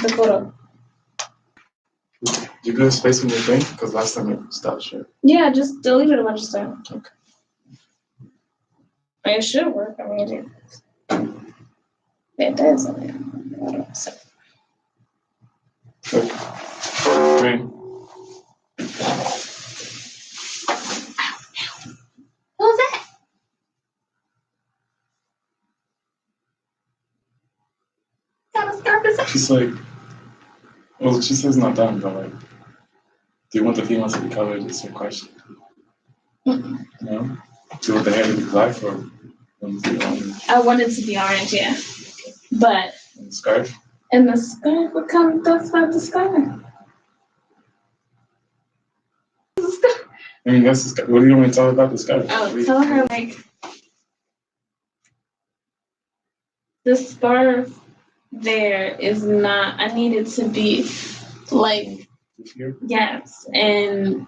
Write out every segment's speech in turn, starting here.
the photo. You put a space in your thing? Because last time it stopped shit. Yeah, just deleted a bunch of stuff. Okay. It should work. I mean, it does. Okay. Green. Who's that? What kind of scarf is that? She's like, well, she says not done, but like, do you want the female to be colored? It's your question. Mm-mm. No? Do you want the hair to be black or want it to be orange? I want it to be orange, yeah. But. And the scarf? And the scarf would come, that's not the scarf. I mean, that's the scarf. What do you want me to tell her about the scarf? Oh, tell her, like, the scarf there is not, I need it to be, like, yes, and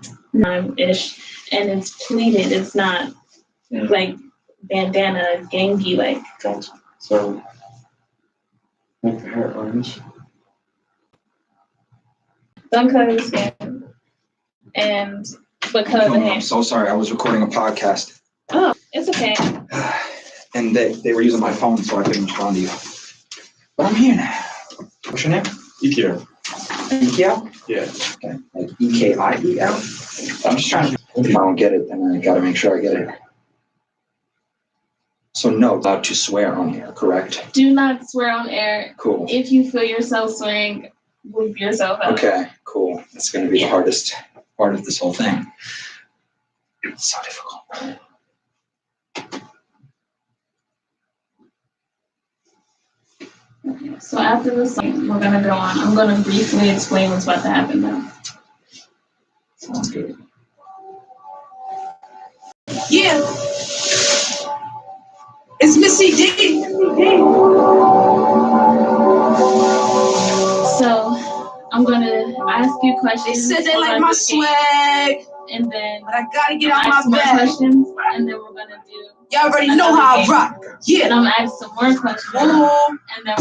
ish, and it's pleated. It's not like bandana, gangy, like. Gotcha. So, make the hair orange. Don't color the skin. But color the hair. I'm so sorry. I was recording a podcast. Oh, it's okay. And they were using my phone, so I couldn't respond to you. But I'm here now. What's your name? Ikea. Ikea? Yeah. Okay. Like E-K-I-E-L? I'm just trying to, if I don't get it, then I gotta make sure I get it. So no, allowed to swear on here, correct? Do not swear on air. Cool. If you feel yourself swearing, move yourself out. Okay, cool. That's gonna be the hardest part of this whole thing. It's so difficult. So after this song, we're gonna go on. I'm gonna briefly explain what's about to happen now. Sounds good. Yeah. It's Missy D. So I'm gonna ask you questions. They said they like my swag, and then but I gotta get out ask my more bag. questions, and then we're gonna do. Y'all already know how I rock. And Yeah. I'm gonna ask some more questions, Oh, and then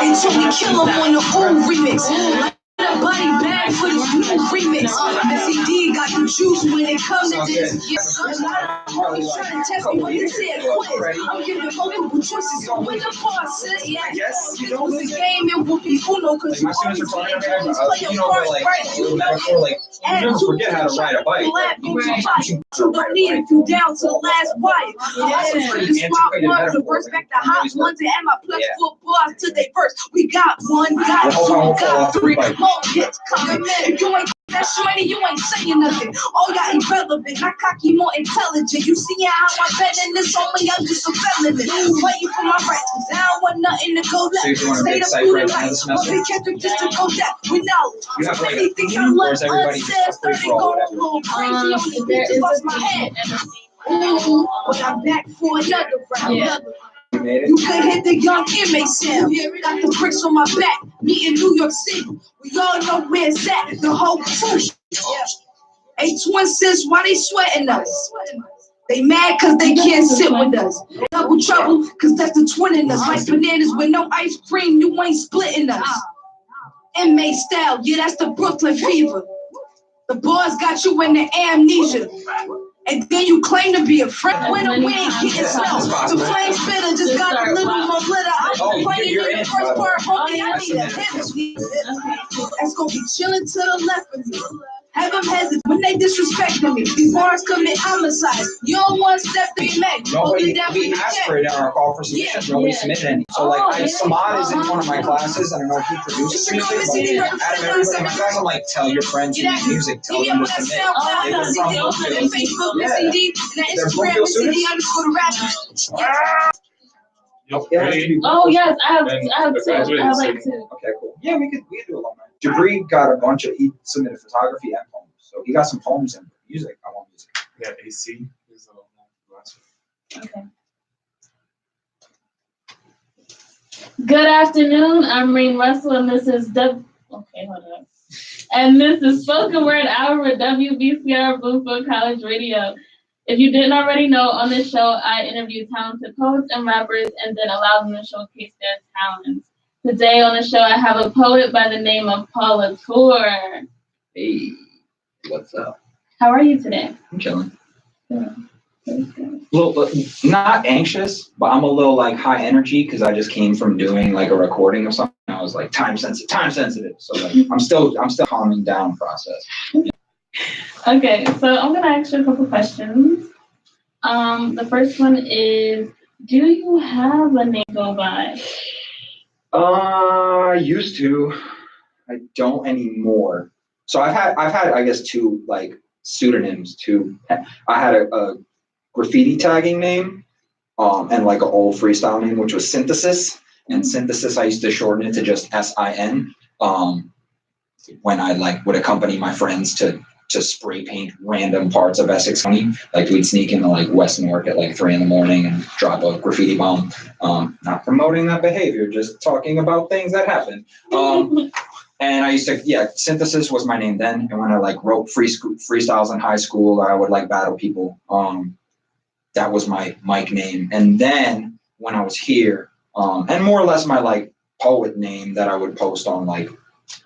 they told me kill him on the old remix. That body bag for this new remix. Missy D got the juice when it comes to this. A lot of homies trying to test me, but they said quit. I'm giving multiple choices when the boss says yes. It was a game and whoopee Uno, cause you always play your part right. You know it. And you forget how to ride a bike. You don't need it, you down to the last wire. The spot ones, the first back the hot ones, and my plus four bars till they first. We got one, got two, got three. More hits coming. If you ain't that shorty, you ain't saying nothing. All y'all irrelevant, not cocky, more intelligent. You see how I'm betting this on me, I'm just a felon. Waiting for my rights, cause I don't want nothing to go left. Stay the food and lights, but be careful just to go that. We know. Anything I love unsaid, started going a little crazy on the beat, just lost my head. Ooh, but I'm back for another round. Yeah. You could hit the young inmate sound. Got the bricks on my back. Me in New York City. We all know where it's at. The whole truth. Hey, twin sis, why they sweating us? They mad cause they can't sit with us. Double trouble cause that's the twin in us. Like bananas with no ice cream, you ain't splitting us. Inmate style, yeah, that's the Brooklyn fever. The boys got you in the amnesia. And then you claim to be a friend when the wind getting smelled. The flame spitter just got a little more glitter. I'm complaining in the first part, homie. I need a hit. That's gonna be chilling to the left of me. Have them hesitate when they disrespecting me. These bars commit homicide. You don't want step to be made. Nobody, we asked for it in our call for submissions. Nobody submitted any. So like, Samad is in one of my classes, and I know he produces music. But out of everybody in my class, I'm like, tell your friends you make music. Tell them to submit. They were from Brookfield. Facebook, Missy D, and Instagram, Missy D _the rapper. Oh yes, I have two. I have like two. Okay, cool. Yeah, we could do alumni. Jabri got a bunch of, he submitted photography and poems. So he got some poems and music. I want music. Yeah, AC is the last one. Okay. Good afternoon. I'm Rain Russell, and this is Okay, hold on. And this is Spoken Word Hour with WBCR Bloomfield College Radio. If you didn't already know, on this show, I interview talented poets and rappers and then allow them to showcase their talents. Today on the show, I have a poet by the name of Latorre. Hey, what's up? How are you today? I'm chilling. Good. Little, not anxious, but I'm a little like high energy because I just came from doing like a recording or something. I was like time sensitive. So like I'm still calming down process. Okay, so I'm gonna ask you a couple questions. The first one is, do you have a name to go by? I used to. I don't anymore. So I've had I guess two like pseudonyms. I had a graffiti tagging name, and like an old freestyle name, which was Synthesis. And Synthesis, I used to shorten it to just SIN. When I like would accompany my friends to spray paint random parts of Essex County. Like we'd sneak into like West Newark at like 3 a.m. and drop a graffiti bomb. Not promoting that behavior, just talking about things that happen. And I used to, Synthesis was my name then. And when I like wrote freestyles in high school, I would like battle people. That was my mic name. And then when I was here, and more or less my like poet name that I would post on like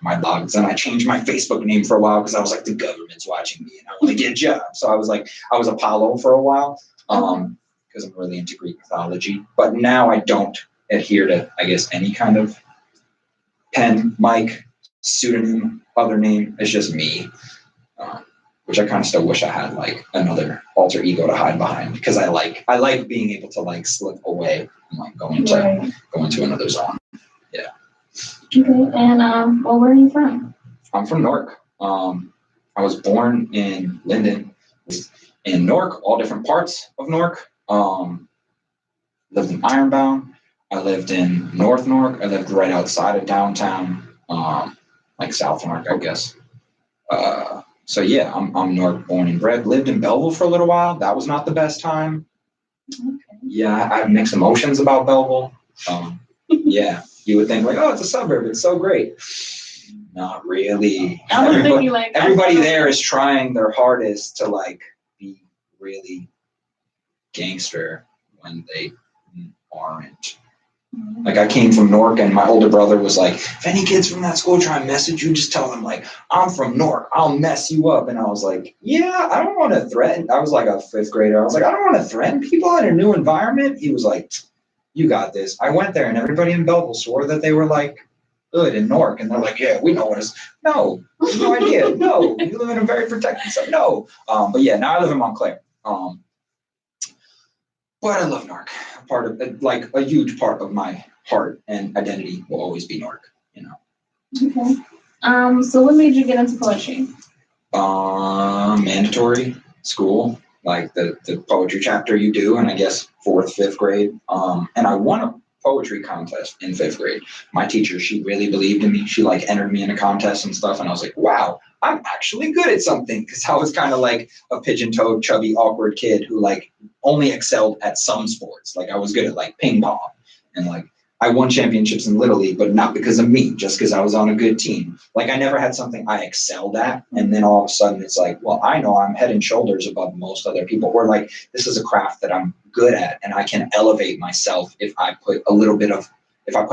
my blogs, and I changed my Facebook name for a while because I was like, the government's watching me and I want to get a job. So I was Apollo for a while, because I'm really into Greek mythology. But now I don't adhere to, I guess, any kind of pen, mic, pseudonym, other name. It's just me, which I kind of still wish I had like another alter ego to hide behind, because I like being able to like slip away and like go into another zone. Yeah. Okay, and well, where are you from? I'm from Newark. I was born in Linden, in Newark, all different parts of Newark. Lived in Ironbound. I lived in North Newark. I lived right outside of downtown, like South Newark, I guess. So yeah, I'm Newark born and bred. Lived in Belleville for a little while. That was not the best time. Okay. Yeah, I have mixed emotions about Belleville. Yeah, you would think like, oh, it's a suburb. It's so great. Not really. I was thinking like everybody there is trying their hardest to like be really gangster when they aren't. Like I came from Newark, and my older brother was like, if any kids from that school try and message you, just tell them like, I'm from Newark, I'll mess you up. And I was like, yeah, I don't want to threaten. I was like a 5th grader. I was like, I don't want to threaten people in a new environment. He was like, you got this. I went there, and everybody in Belleville swore that they were like good in Newark, and they're like, yeah, we know what it's. No, no idea. No, you live in a very protected zone. No, but yeah, now I live in Montclair. But I love Newark. Part of like a huge part of my heart and identity will always be Newark. You know. Okay. So what made you get into poetry? Mandatory school, like the poetry chapter you do, and I guess 4th, 5th grade. And I won a poetry contest in 5th grade. My teacher, she really believed in me. She like entered me in a contest and stuff, and I was like, wow, I'm actually good at something, because I was kind of like a pigeon-toed, chubby, awkward kid who like only excelled at some sports. Like I was good at like ping pong, and like I won championships in Little League, but not because of me, just because I was on a good team. Like I never had something I excelled at, and then all of a sudden it's like, well, I know I'm head and shoulders above most other people. Or like this is a craft that I'm good at, and I can elevate myself if I put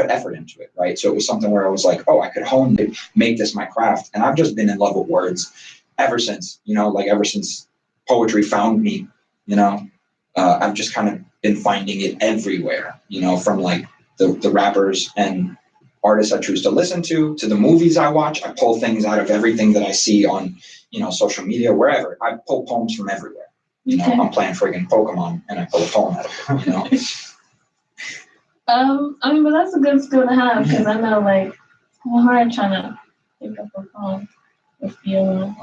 effort into it, right? So it was something where I was like, oh, I could hone it, make this my craft. And I've just been in love with words ever since, ever since poetry found me, I've just kind of been finding it everywhere, from like the rappers and artists I choose to listen to the movies I watch. I pull things out of everything that I see on, social media, wherever. I pull poems from everywhere. I'm playing friggin' Pokemon and I pull a poem out of it, but that's a good skill to have, because I know like it's hard trying to pick up a poem with you.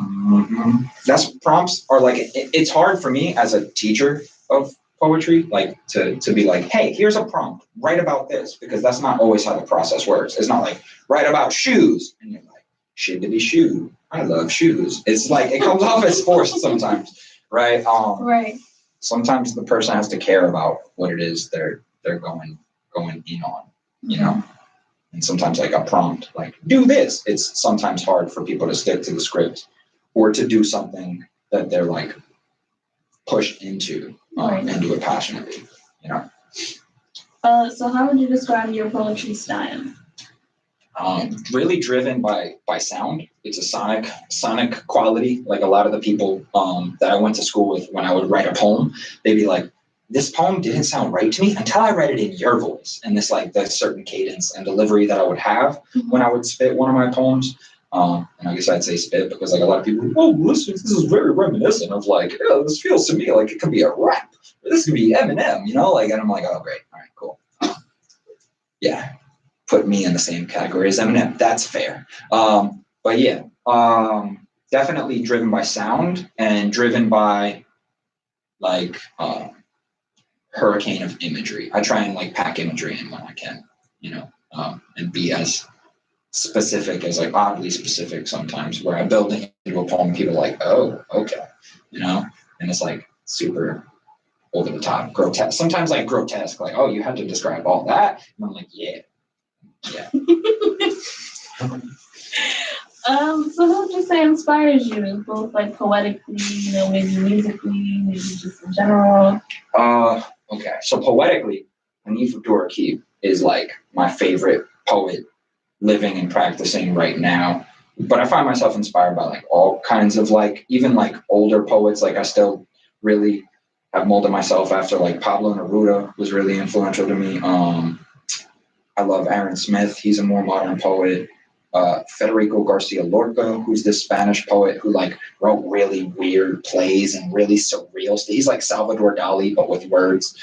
That's prompts are like, it's hard for me as a teacher of poetry, like to be like, hey, here's a prompt, write about this, because that's not always how the process works. It's not like write about shoes and you're like, shiggity shoe, I love shoes. It's like it comes off as forced sometimes, right? Right. Sometimes the person has to care about what it is they're going in on, and sometimes like a prompt like do this, it's sometimes hard for people to stick to the script or to do something that they're like pushed into, and do it passionately, So how would you describe your poetry style? Really driven by sound. It's a sonic quality. Like a lot of the people that I went to school with, when I would write a poem, they'd be like, this poem didn't sound right to me until I read it in your voice. And this like the certain cadence and delivery that I would have when I would spit one of my poems. And I guess I'd say spit because like a lot of people, oh, this is very reminiscent of like, oh, this feels to me like it could be a rap. Or this could be Eminem, you know? Like, and I'm like, oh, great. All right, cool. Yeah. Put me in the same category as Eminem. That's fair. But yeah, definitely driven by sound and driven by like hurricane of imagery. I try and like pack imagery in when I can, you know, and be as specific as like oddly specific sometimes, where I build it into a poem and people are like, oh, okay, you know, and it's like super over the top, grotesque. Sometimes like grotesque, like, oh, you had to describe all that. And I'm like, yeah. So who would you say inspires you, both like poetically, you know, maybe musically, maybe just in general? Okay. So poetically, Hanif Abdurraqib is like my favorite poet living and practicing right now. But I find myself inspired by like all kinds of like, even like older poets. Like I still really have molded myself after like Pablo Neruda was really influential to me. I love Aaron Smith. He's a more modern poet. Federico Garcia Lorca, who's this Spanish poet who like wrote really weird plays and really surreal. He's like Salvador Dali, but with words.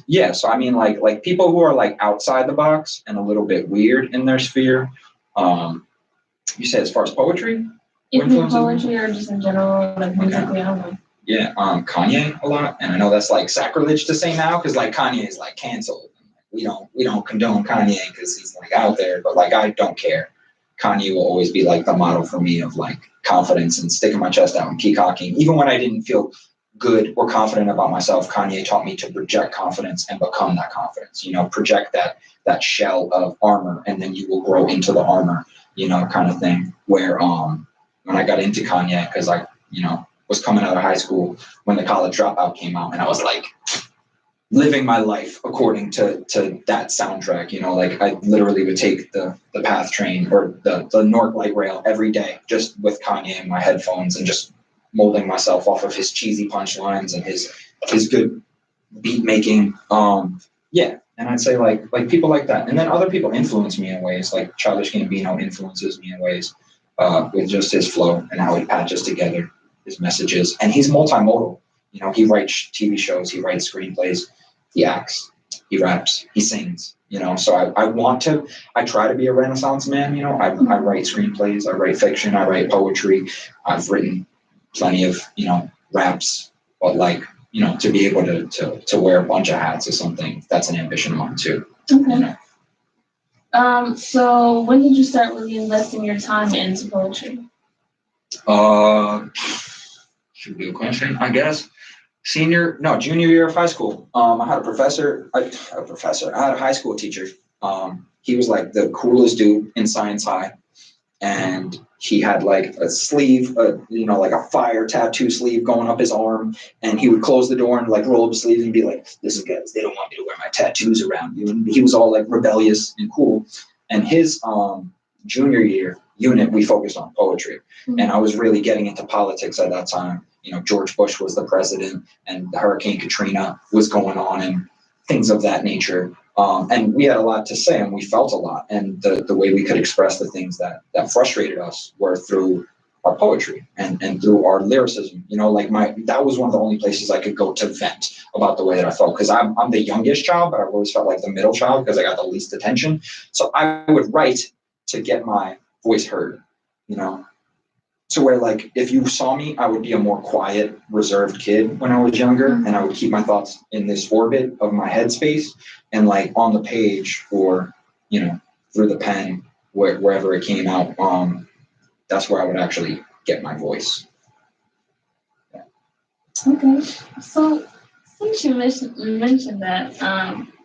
Yeah, so I mean, like people who are like outside the box and a little bit weird in their sphere. You say as far as poetry? Even poetry or just in general, like musically, I don't know. Yeah, Kanye a lot, and I know that's like sacrilege to say now because like Kanye is like canceled. We don't condone Kanye because he's like out there, but like I don't care. Kanye will always be like the model for me of like confidence and sticking my chest out and peacocking. Even when I didn't feel good or confident about myself, Kanye taught me to project confidence and become that confidence. You know, project that shell of armor, and then you will grow into the armor. You know, kind of thing. Where when I got into Kanye, because I was coming out of high school when the College Dropout came out, and I was like living my life according to that soundtrack, you know, like I literally would take the PATH train or the Newark light rail every day just with Kanye in my headphones and just molding myself off of his cheesy punchlines and his good beat making. Yeah, and I'd say like people like that. And then other people influence me in ways, like Childish Gambino influences me in ways with just his flow and how he patches together his messages. And he's multimodal. You know, he writes TV shows, he writes screenplays, he acts, he raps, he sings, you know. So I try to be a Renaissance man, you know. I write screenplays, I write fiction, I write poetry. I've written plenty of, you know, raps, but like, you know, to be able to wear a bunch of hats is something that's an ambition of mine too. Okay. You know? So when did you start really investing your time into poetry? Should be a question, I guess. Junior year of high school. I had I had a high school teacher. He was like the coolest dude in science high. And he had like a sleeve, like a fire tattoo sleeve going up his arm. And he would close the door and like roll up his sleeve and be like, listen guys, they don't want me to wear my tattoos around you. And he was all like rebellious and cool. And his junior year unit, we focused on poetry. Mm-hmm. And I was really getting into politics at that time. You know, George Bush was the president and Hurricane Katrina was going on and things of that nature. And we had a lot to say and we felt a lot. And the way we could express the things that frustrated us were through our poetry and through our lyricism. You know, like that was one of the only places I could go to vent about the way that I felt. Because I'm the youngest child, but I've always felt like the middle child because I got the least attention. So I would write to get my voice heard, you know. So where like if you saw me, I would be a more quiet, reserved kid when I was younger, and I would keep my thoughts in this orbit of my headspace, and like on the page or through the pen, wherever it came out, that's where I would actually get my voice. Yeah. Okay, so since you mentioned that,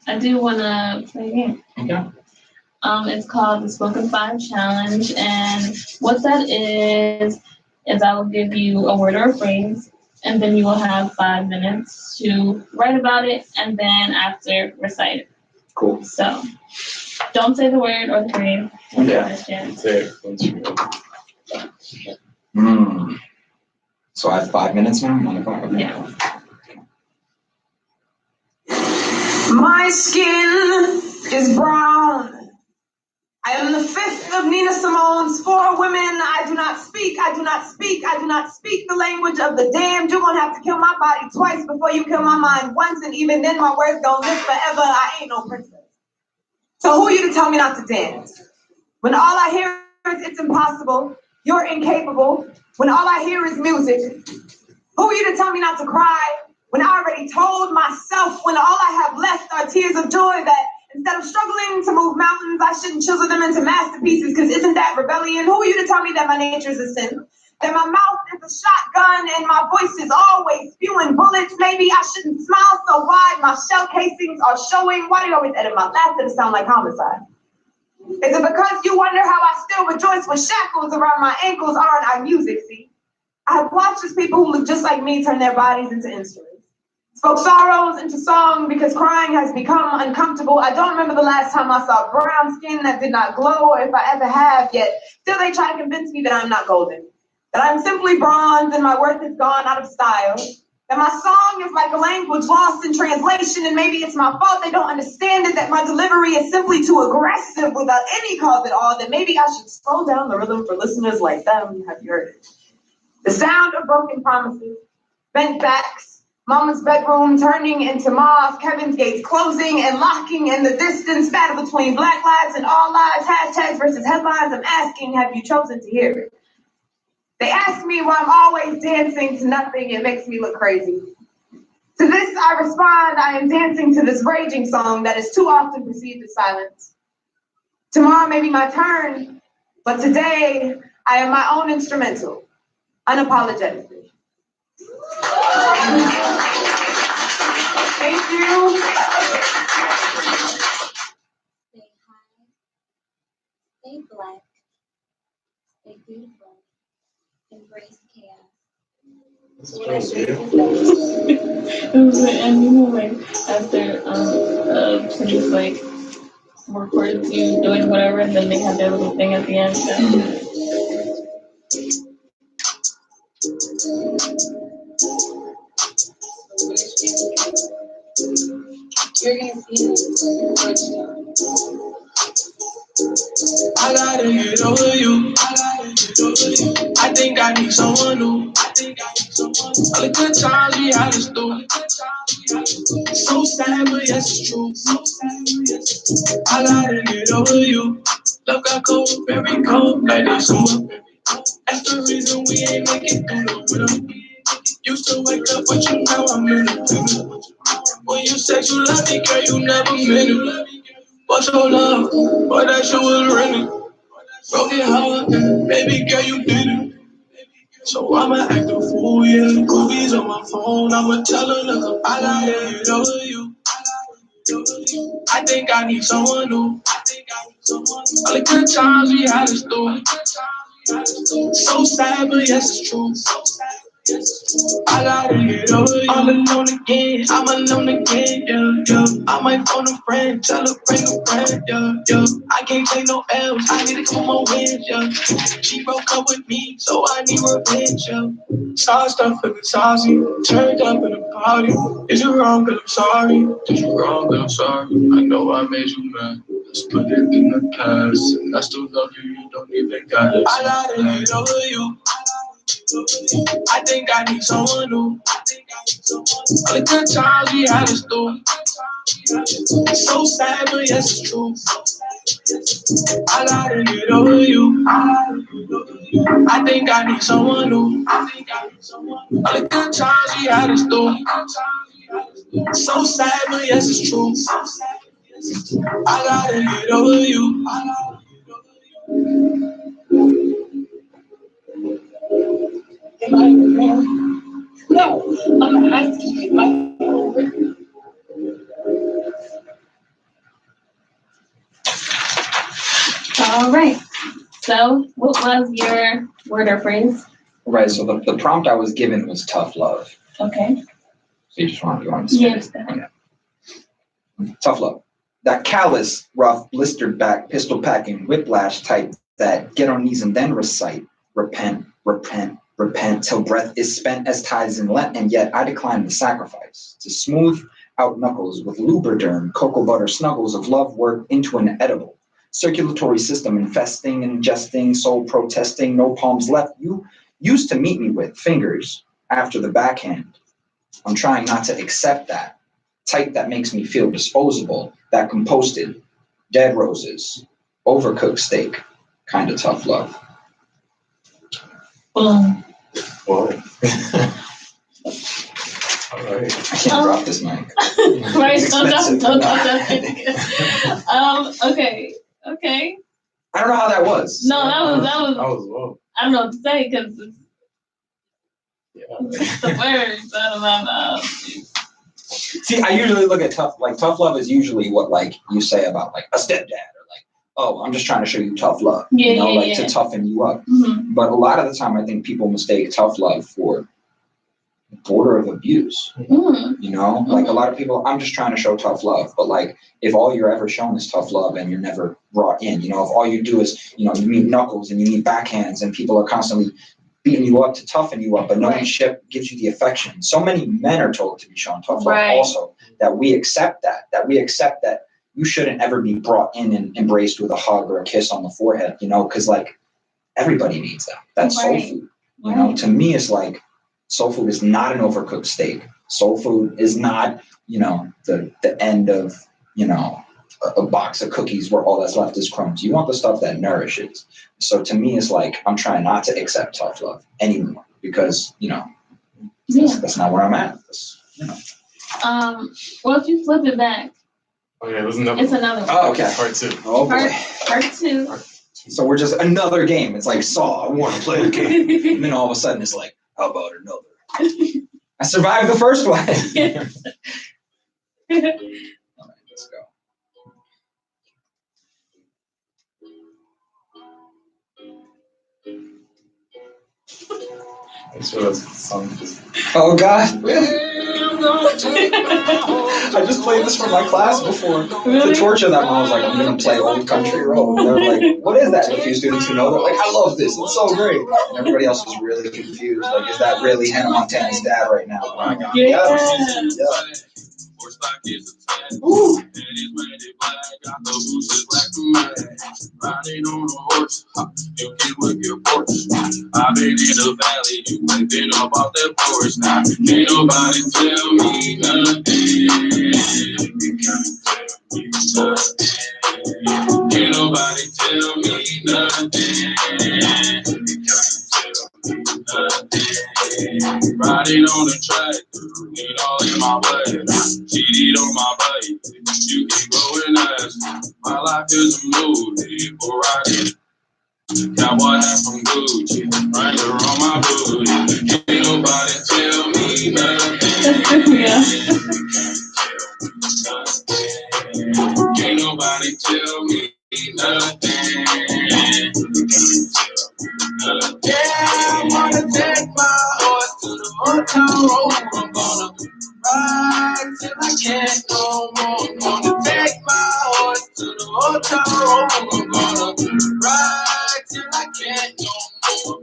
I do want to play a game. Okay. It's called the Spoken 5 Challenge, and what that is I will give you a word or a phrase, and then you will have 5 minutes to write about it, and then after recite it. Cool. So, Don't say the word or the phrase. Yeah. Say it once you go. So I have 5 minutes now? I'm on the clock. Okay. Yeah. My skin is brown. I am the fifth of Nina Simone's 4 women. I do not speak the language of the damned. You're gonna have to kill my body twice before you kill my mind once, and even then my words don't live forever. I ain't no princess. So who are you to tell me not to dance? When all I hear is it's impossible, you're incapable. When all I hear is music, who are you to tell me not to cry? When I already told myself, when all I have left are tears of joy, that instead of struggling to move mountains, I shouldn't chisel them into masterpieces, because isn't that rebellion? Who are you to tell me that my nature is a sin? That my mouth is a shotgun and my voice is always spewing bullets? Maybe I shouldn't smile so wide, my shell casings are showing. Why do you always edit my laughter to sound like homicide? Is it because you wonder how I still rejoice with shackles around my ankles? Aren't I music, see? I have watched as people who look just like me turn their bodies into instruments. Spoke sorrows into song because crying has become uncomfortable. I don't remember the last time I saw brown skin that did not glow, or if I ever have, yet still they try to convince me that I'm not golden, that I'm simply bronze and my worth is gone out of style, that my song is like a language lost in translation, and maybe it's my fault they don't understand it, that my delivery is simply too aggressive without any cause at all, that maybe I should slow down the rhythm for listeners like them. Have you heard it? The sound of broken promises, bent backs, Mama's bedroom turning into Ma's, Kevin's gates closing and locking in the distance, battle between black lives and all lives, hashtags versus headlines. I'm asking, have you chosen to hear it? They ask me why I'm always dancing to nothing. It makes me look crazy. To this I respond, I am dancing to this raging song that is too often perceived as silence. Tomorrow may be my turn, but today I am my own instrumental, unapologetically. Thank you. Stay high, stay black, stay beautiful, embrace chaos. It was like, and you know, like after police like recorded you doing whatever, and then they had their little thing at the end. You're gonna see it. I gotta get over you. I think I need someone new. All the good times we had is through. So sad, but yes, it's true. I gotta get over you. Love got cold, very cold, like this summer. That's the reason we ain't make it through the winter. Used to wake up with you, now I'm in the winter. When you said you love me, girl, you never meant it. What's your love? Boy, that shit was running. Broken heart, baby girl, you did it. So I'ma act a fool, yeah. Movies on my phone, I'ma tell her, look, I gotta get over you. I think I need someone new. All the good times we had is through. So sad, but yes, it's true. I gotta get over you. I'm alone again, yeah. I might phone a friend, tell her bring a friend, yeah. I can't take no L's, I need to come on wins, yeah. She broke up with me, so I need revenge, yeah. Saw stuff feeling saucy, turned up in a party. Is it wrong, but I'm sorry? Is it wrong, but I'm sorry? I know I made you mad. Let's put it in the past, and I still love you, you don't even gotta. I gotta get over you. I think I need someone new. All the good times we had is through. So sad, but yes, it's true. I gotta get over you. I think I need someone new. All the good times we had is through. So sad, but yes, it's true. I gotta get over you. Am I wrong? No, I'm asking you, am I over? All right. So, what was your word or phrase? Right, so the prompt I was given was tough love. Okay. So you want to spit it? Yes. Okay. Tough love. that callous, rough, blistered back, pistol packing, whiplash type that get on knees and then recite, repent, repent, repent, till breath is spent as tithes in Lent, and yet I decline the sacrifice to smooth out knuckles with lubriderm, cocoa butter snuggles of love work into an edible. Circulatory system infesting, ingesting, soul protesting, no palms left. You used to meet me with fingers after the backhand. I'm trying not to accept that. Type that makes me feel disposable, that composted, dead roses, overcooked steak, kind of tough love. Boom. Well, all right. I can't drop this mic. Right, It's don't expensive. drop that. Okay. I don't know how that was. No, that was. Well. I don't know what to say because Yeah. it's the words out of my mouth. See, I usually look at tough love is usually what like you say about like a stepdad or like, oh, I'm just trying to show you tough love, to toughen you up. Mm-hmm. But a lot of the time I think people mistake tough love for border of abuse. Mm-hmm. Like a lot of people, I'm just trying to show tough love, but like if all you're ever shown is tough love and you're never brought in, if all you do is, you meet knuckles and you meet backhands and people are constantly beating you up to toughen you up, but no one gives you the affection. So many men are told to be shown tough love also, that we accept that you shouldn't ever be brought in and embraced with a hug or a kiss on the forehead, because like everybody needs that. That's soul food. To me, it's like soul food is not an overcooked steak. Soul food is not, the end of, a box of cookies where all that's left is crumbs. You want the stuff that nourishes. So to me, it's like I'm trying not to accept tough love anymore because, that's not where I'm at. Well, if you flip it back. Oh yeah, there's another. It's another one. Oh, okay. Part 2. Oh boy. Part 2. So we're just another game. It's like Saw. I want to play the game, and then all of a sudden it's like, how about another? I survived the first one. All right, let's go. I just realized the song just. Oh God. I just played this for my class before to torture them. I was like, I'm gonna play Old Country Road. And they're like, what is that? And a few students who know, they're like, I love this. It's so great. And everybody else was really confused. Like, is that really Hannah Montana's dad right now? Yeah. Ooh. Riding on a horse, you can whip your porch. I've been in the valley, you ain't been up off that porch. Now, can't nobody tell me nothing. Can't nobody tell me nothing. Riding on the track, it all in my blood. Cheated on my body, you can go and ask. My life is a movie, for riding. Cowboy hat from Gucci, Wrangler on my booty. Can't nobody tell me nothing. Can't nobody tell me nothing. Yeah, I'm gonna take my horse to the hotel room. I'm gonna ride till I can't no more. I'm gonna take my horse to the hotel room. I'm gonna ride till I can't no more.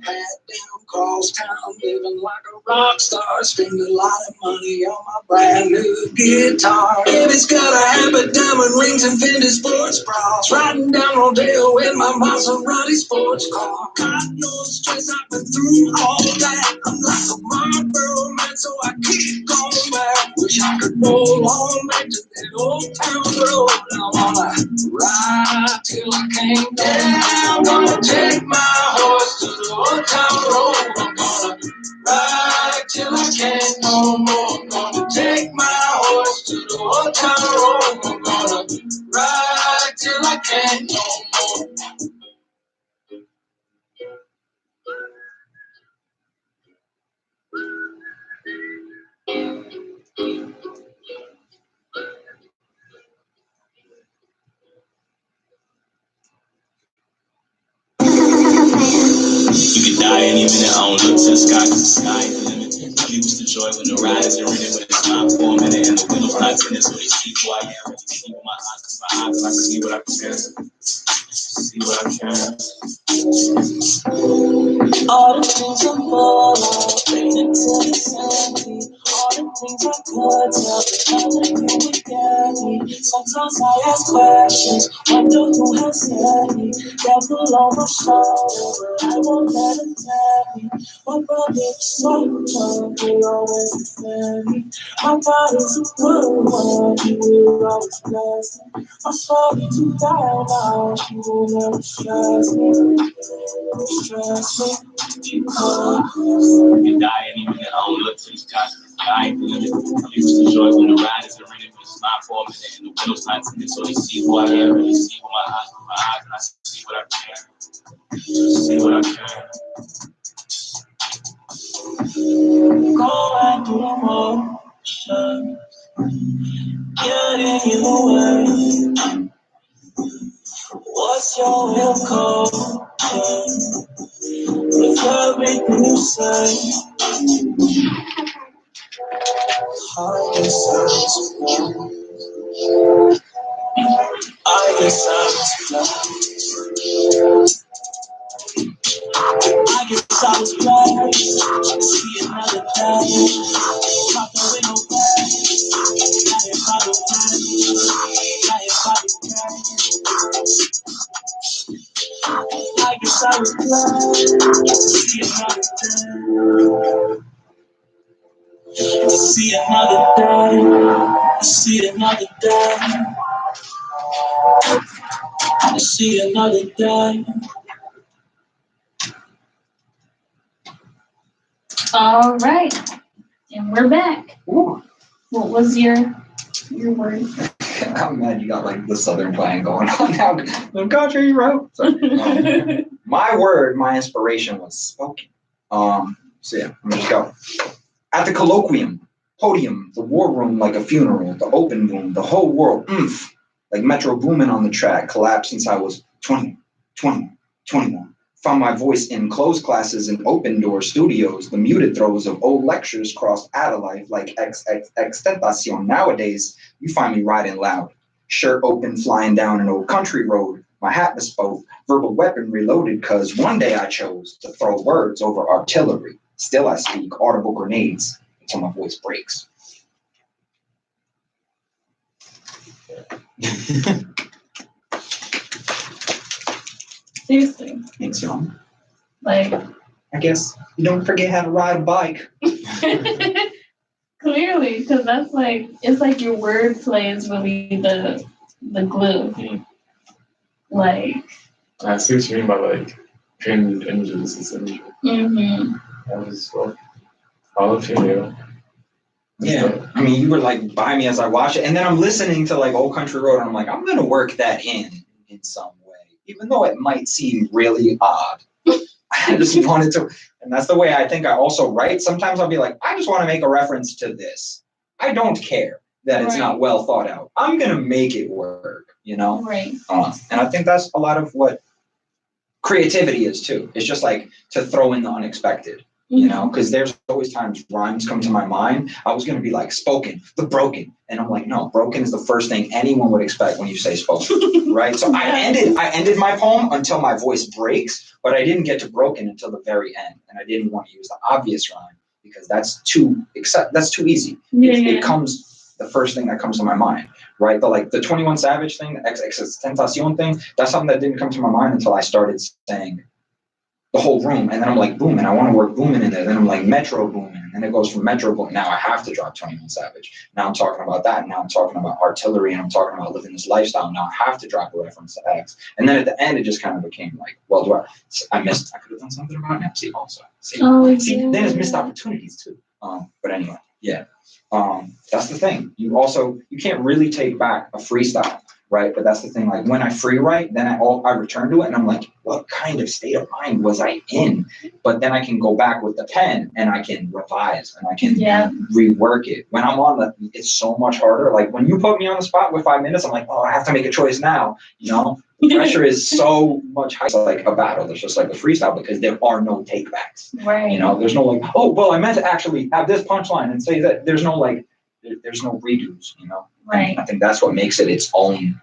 Hat down cross town, living like a rock star. Spend a lot of money on my brand new guitar. If it's gotta have a diamond rings and vintage sports bras. Riding down Rodeo in my Maserati sports car. Got no stress, I've been through all that. I'm like a Marlboro man, so I keep going back. Wish I could roll on back to that old town road. I wanna ride till I can't go. Yeah, I'm gonna take my horse to the old town road. I'm gonna ride till I can't no more. I'm gonna take my horse to the old town road. I'm gonna ride till I can't no more. You could die any minute, I don't look to the sky, 'cause the sky is the limit. I used to joy when the ride is in when it's not for a minute and the window's not tinted, so they see who I am. Really see with my eyes, cause my eyes, I see what I can. See what I can. All the things I'm full of, waiting till it's empty. All the things I could tell, but only you would get me. Sometimes I ask questions, wonder who has sent me. Devil on my shoulder, but I won't let it tell me. My brother is so tough, will always defend me. My God is a good one, he will always bless me. I'm sorry to die now, he will never stress me. Stress me. You die any minute, I don't look to the skies. I ain't doing it. I'm used to joy when the ride is in but it's not for a minute and the window's not tinted, so they see who I am. Really see with my eyes, and I see what I can. See what I can. Go and do motion, get in the way. What's your will code? With everything you say, I guess I was blind. See another day. Pop the window back. I ain't probably I guess I was blind. See another day. See another day. See another day. All right, and we're back. Ooh. What was your word? I'm mad you got like the southern twang going on now. The country you wrote. My word, my inspiration was spoken. So yeah, let me just go. At the colloquium, podium, the war room like a funeral, the open boom, the whole world, like Metro Boomin on the track, collapsed since I was 20, 21. Found my voice in closed classes and open door studios. The muted throws of old lectures crossed out of life like extentacion. Nowadays, you find me riding loud. Shirt open, flying down an old country road. My hat bespoke, verbal weapon reloaded, cause one day I chose to throw words over artillery. Still I speak audible grenades until my voice breaks. Seriously. Thanks, y'all. Like, I guess you don't forget how to ride a bike. clearly, because that's like, it's like your wordplay is really the glue. Mm. Like, I see what you mean by like pinned images. This imagery. That was well, all of you. Yeah, I mean, you were like by me as I watched it, and then I'm listening to like Old Country Road, and I'm like, I'm gonna work that in some way, even though it might seem really odd. I just wanted to, and that's the way I think I also write. Sometimes I'll be like, I just want to make a reference to this. I don't care that it's not well thought out. I'm gonna make it work, you know? Right. And I think that's a lot of what creativity is too. It's just like to throw in the unexpected. You know, because there's always times rhymes come to my mind. I was going to be like spoken, the broken. And I'm like, no, broken is the first thing anyone would expect when you say spoken, right? So I ended my poem until my voice breaks, but I didn't get to broken until the very end. And I didn't want to use the obvious rhyme because that's too easy. It comes, the first thing that comes to my mind, right? The 21 Savage thing, the Extentacion thing, that's something that didn't come to my mind until I started saying the whole room, and then I'm like booming. I want to work booming in there. Then I'm like Metro booming, and then it goes from Metro booming. Now I have to drop 21 Savage. Now I'm talking about that. Now I'm talking about artillery, and I'm talking about living this lifestyle. Now I have to drop a reference to X. And then at the end, it just kind of became like, well, I could have done something about Nipsey also. See, then it's missed opportunities too. But anyway, yeah. That's the thing. You can't really take back a freestyle. right? But that's the thing. Like when I free write, then I return to it, and I'm like, what kind of state of mind was I in? But then I can go back with the pen and I can revise and I can rework it. When I'm on it's so much harder. Like when you put me on the spot with 5 minutes, I'm like, oh, I have to make a choice now. You know, the pressure is so much higher. It's like a battle. It's just like a freestyle because there are no takebacks. Right. You know, there's no like, oh, well, I meant to actually have this punchline and say that. There's no like, there's no redos. You know. Right. And I think that's what makes it its own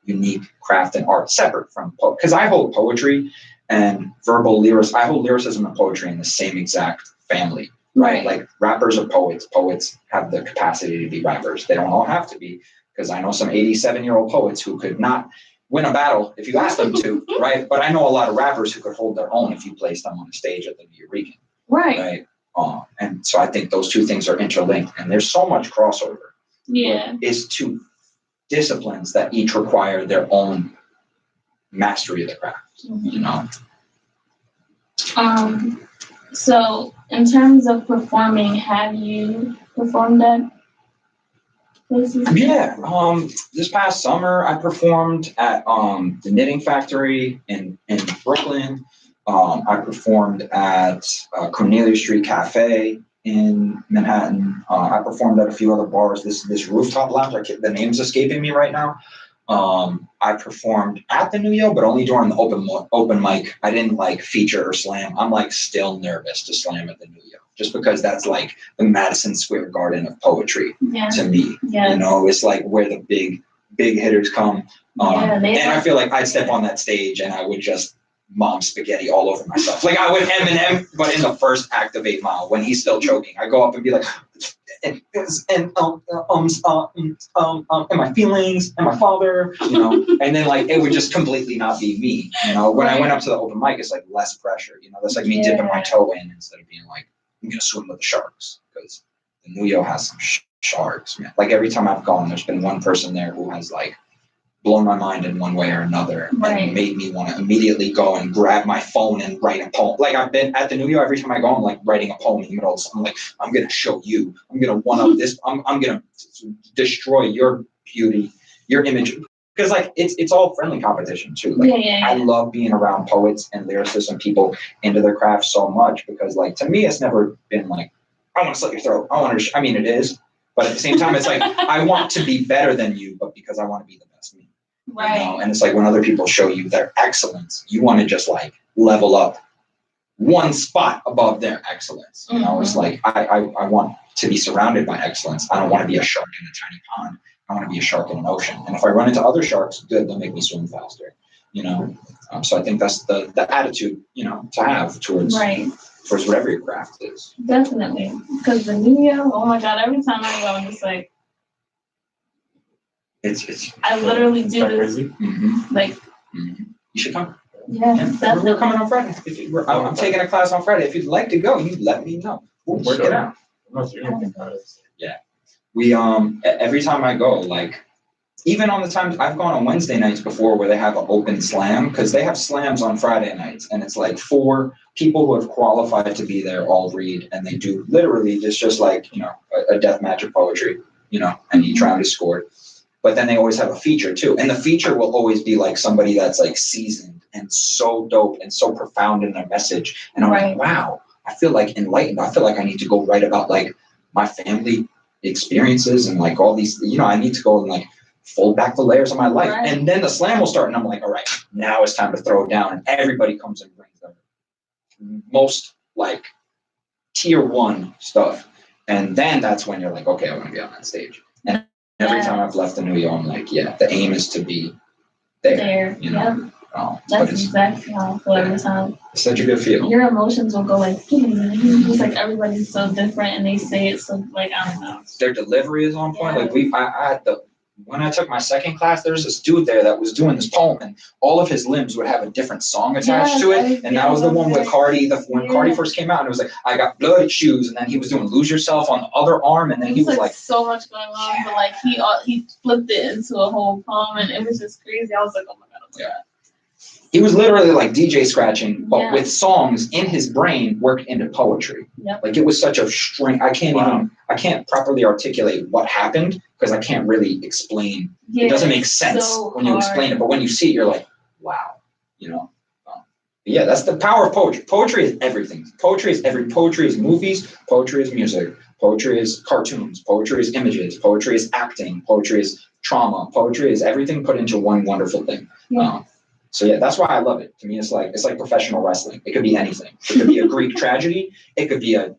unique craft and art, separate from because I hold poetry and verbal lyrics. I hold lyricism and poetry in the same exact family, right? Like rappers are poets. Poets have the capacity to be rappers. They don't all have to be, because I know some 87-year-old poets who could not win a battle if you asked them to, right? But I know a lot of rappers who could hold their own if you placed them on a stage at the Eureka, right? And so I think those two things are interlinked, and there's so much crossover. Yeah, is two disciplines that each require their own mastery of the craft. You know. So in terms of performing, have you performed at places? Yeah. This past summer I performed at the Knitting Factory in Brooklyn. I performed at Cornelia Street Cafe in Manhattan. I performed at a few other bars. This rooftop lounge, the name's escaping me right now. I performed at the Nuyo, but only during the open mic. I didn't like feature or slam. I'm like still nervous to slam at the Nuyo, just because that's like the Madison Square Garden of poetry to me. You know, it's like where the big hitters come. And I feel like I'd step on that stage and I would just mom spaghetti all over myself. Like I would Eminem, but in the first act of 8 Mile when he's still choking, I go up and be like, and my feelings and my father, you know, and then like it would just completely not be me. You know, when I went up to the open mic, it's like less pressure. You know, that's like me dipping my toe in instead of being like, I'm gonna swim with the sharks, because the Nuyo has some sharks, man. Like every time I've gone, there's been one person there who has like blown my mind in one way or another, and made me want to immediately go and grab my phone and write a poem. Like I've been at the Nuyo, every time I go, I'm like writing a poem in the middle of something. I'm like, I'm gonna show you. I'm gonna one up this. I'm gonna destroy your beauty, your image. Because like it's all friendly competition too. Like I love being around poets and lyricists and people into their craft so much, because like to me it's never been like I want to slit your throat. I want to. I mean it is, but at the same time it's like I want to be better than you, but because I want to be the best me. Right. You know? And it's like when other people show you their excellence, you want to just like level up one spot above their excellence. You know, it's like I want to be surrounded by excellence. I don't want to be a shark in a tiny pond. I want to be a shark in an ocean. And if I run into other sharks, good, they'll make me swim faster. You know, so I think that's the attitude, you know, to have towards whatever your craft is. Definitely, because the Nuyo, oh my God, every time I go, I'm just like. It's. I literally do this. Like. You should come. Yeah, we're coming on Friday. I'm taking a class on Friday. If you'd like to go, you let me know. We'll work it out. Yeah. We every time I go, like even on the times I've gone on Wednesday nights before where they have an open slam, because they have slams on Friday nights, and it's like 4 people who have qualified to be there all read, and they do literally just like, you know, a death match of poetry, you know, and each round is scored. But then they always have a feature too. And the feature will always be like somebody that's like seasoned and so dope and so profound in their message. And I'm like, wow, I feel like enlightened. I feel like I need to go write about like my family experiences and like all these, you know, I need to go and like fold back the layers of my life. And then the slam will start and I'm like, all right, now it's time to throw it down. And everybody comes and brings their most like tier 1 stuff. And then that's when you're like, okay, I want to be on that stage. And every time I've left the Nuyo, I'm like, yeah, the aim is to be there. You know? That's exactly how I feel every time. It's such a good feel. Your emotions will go like, just like everybody's so different and they say it so like, I don't know. Their delivery is on point. Like when I took my second class, there's this dude there that was doing this poem, and all of his limbs would have a different song attached to it. And that was the one with Cardi. When Cardi first came out, and it was like, I got bloody shoes, and then he was doing Lose Yourself on the other arm, and then he was like so much going on, but like he flipped it into a whole poem, and it was just crazy. I was like, oh my God. he was literally like DJ scratching, but with songs in his brain worked into poetry. Yep. Like it was such a string. I can't properly articulate what happened because I can't really explain. It doesn't make sense when you explain it, but when you see it, you're like, wow, you know. Yeah, that's the power of poetry. Poetry is everything. Poetry is movies. Poetry is music. Poetry is cartoons. Poetry is images. Poetry is acting. Poetry is trauma. Poetry is everything put into one wonderful thing. So yeah, that's why I love it. To me, it's like professional wrestling. It could be anything. It could be a Greek tragedy. It could be a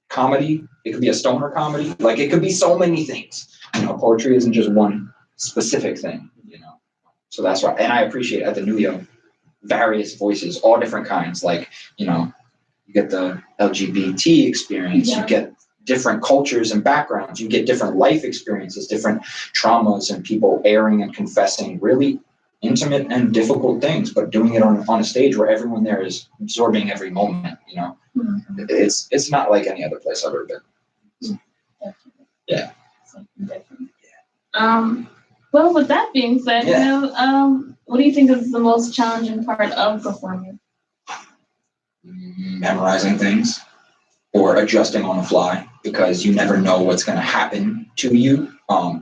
comedy. It could be a stoner comedy. Like it could be so many things. You know, poetry isn't just one specific thing. You know, so that's why. And I appreciate at the Nuyo various voices, all different kinds. Like you know, you get the LGBT experience. You get different cultures and backgrounds. You get different life experiences, different traumas, and people airing and confessing really intimate and difficult things, but doing it on a stage where everyone there is absorbing every moment, you know. It's not like any other place I've ever been. Definitely. Yeah. Something different. Well, with that being said, you know, what do you think is the most challenging part of performing? Memorizing things or adjusting on the fly, because you never know what's going to happen to you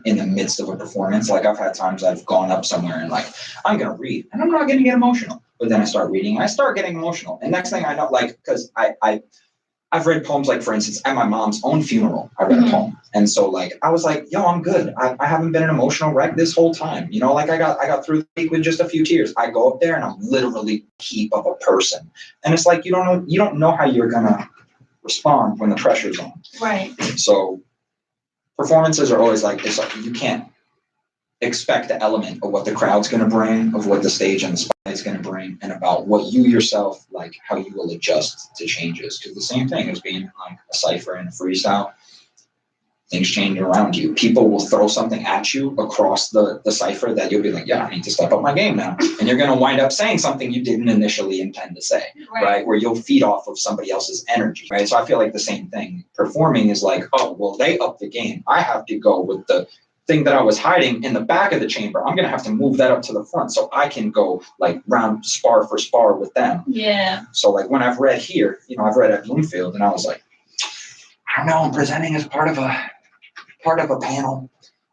in the midst of a performance. Like I've had times I've gone up somewhere and like, I'm going to read and I'm not going to get emotional. But then I start reading and I start getting emotional. And next thing I know, like, because I've read poems, like for instance, at my mom's own funeral, I read a poem. And so like, I was like, yo, I'm good. I haven't been an emotional wreck this whole time. You know, like I got through the week with just a few tears. I go up there and I'm literally a heap of a person. And it's like, you don't know how you're going to respond when the pressure's on. Right. So performances are always like, it's like you can't expect the element of what the crowd's going to bring, of what the stage and the spotlight's going to bring, and about what you yourself, like how you will adjust to changes. Because the same thing as being like a cipher and a freestyle, things change around you. People will throw something at you across the cipher that you'll be like, yeah, I need to step up my game now. And you're going to wind up saying something you didn't initially intend to say, right? Where you'll feed off of somebody else's energy, right? So I feel like the same thing. Performing is like, oh, well, they upped the game. I have to go with the thing that I was hiding in the back of the chamber. I'm going to have to move that up to the front so I can go like round spar for spar with them. Yeah. So like when I've read here, you know, I've read at Bloomfield and I was like, I don't know, I'm presenting as part of a panel.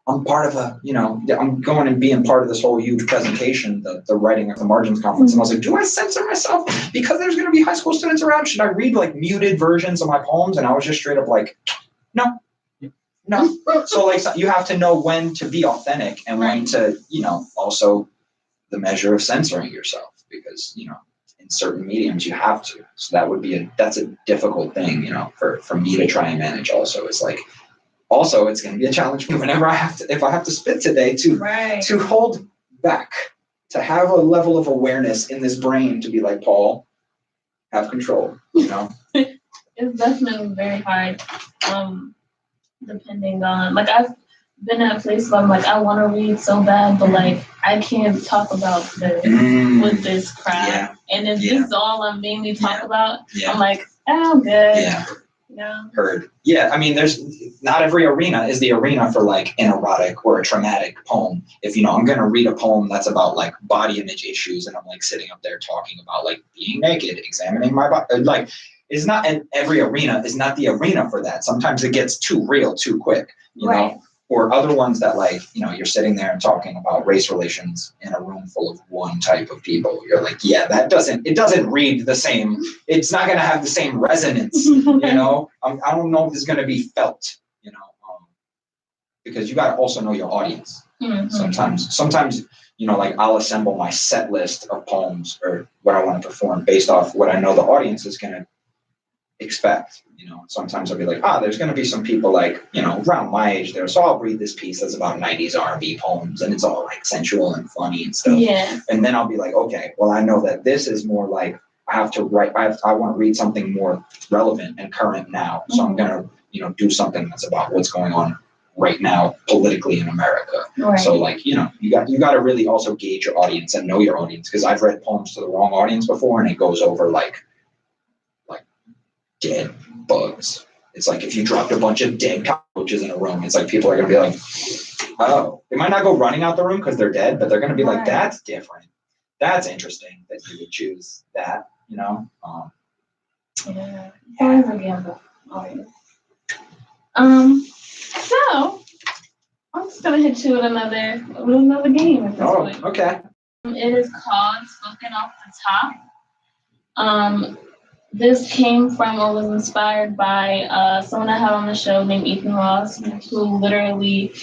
I'm part of I'm going and being part of this whole huge presentation, the writing of the margins conference. And I was like, do I censor myself because there's going to be high school students around? Should I read like muted versions of my poems? And I was just straight up like, no. So like, you have to know when to be authentic and when to, also the measure of censoring yourself, because, in certain mediums you have to. So that's a difficult thing, for me to try and manage also. It's like, also, it's going to be a challenge for me whenever if I have to spit today to hold back, to have a level of awareness in this brain to be like, Paul, have control, It's definitely very hard, depending on, like, I've been at a place where I'm like, I want to read so bad, but like, I can't talk about this with this crowd. Yeah. And if this is all I'm mainly talk about, I'm like, I'm good. Yeah. Heard. Yeah, I mean, there's not every arena is the arena for like an erotic or a traumatic poem. If I'm going to read a poem that's about like body image issues, and I'm like sitting up there talking about like being naked, examining my body, like it's not, and every arena is not the arena for that. Sometimes it gets too real too quick, you know. Or other ones that like, you're sitting there and talking about race relations in a room full of one type of people. You're like, yeah, it doesn't read the same. It's not going to have the same resonance, I don't know if it's going to be felt, because you got to also know your audience. Mm-hmm. Sometimes, like I'll assemble my set list of poems or what I want to perform based off what I know the audience is going to expect. Sometimes I'll be like, there's going to be some people like, around my age there. So I'll read this piece that's about 90s R&B poems and it's all like sensual and funny and stuff. Yeah. And then I'll be like, okay, well, I know that this is more like I want to read something more relevant and current now. So I'm going to, do something that's about what's going on right now politically in America. Right. So like, you got to really also gauge your audience and know your audience, because I've read poems to the wrong audience before and it goes over like dead bugs. It's like if you dropped a bunch of dead cockroaches in a room, it's like people are going to be like, oh, they might not go running out the room because they're dead, but they're going to be like, that's different. that's interesting that you would choose that, Yeah. It's always a gamble. Always. So I'm just gonna hit you with another game at this point. Okay. It is called Spoken Off the Top. This came from or was inspired by someone I had on the show named Ethan Ross, who literally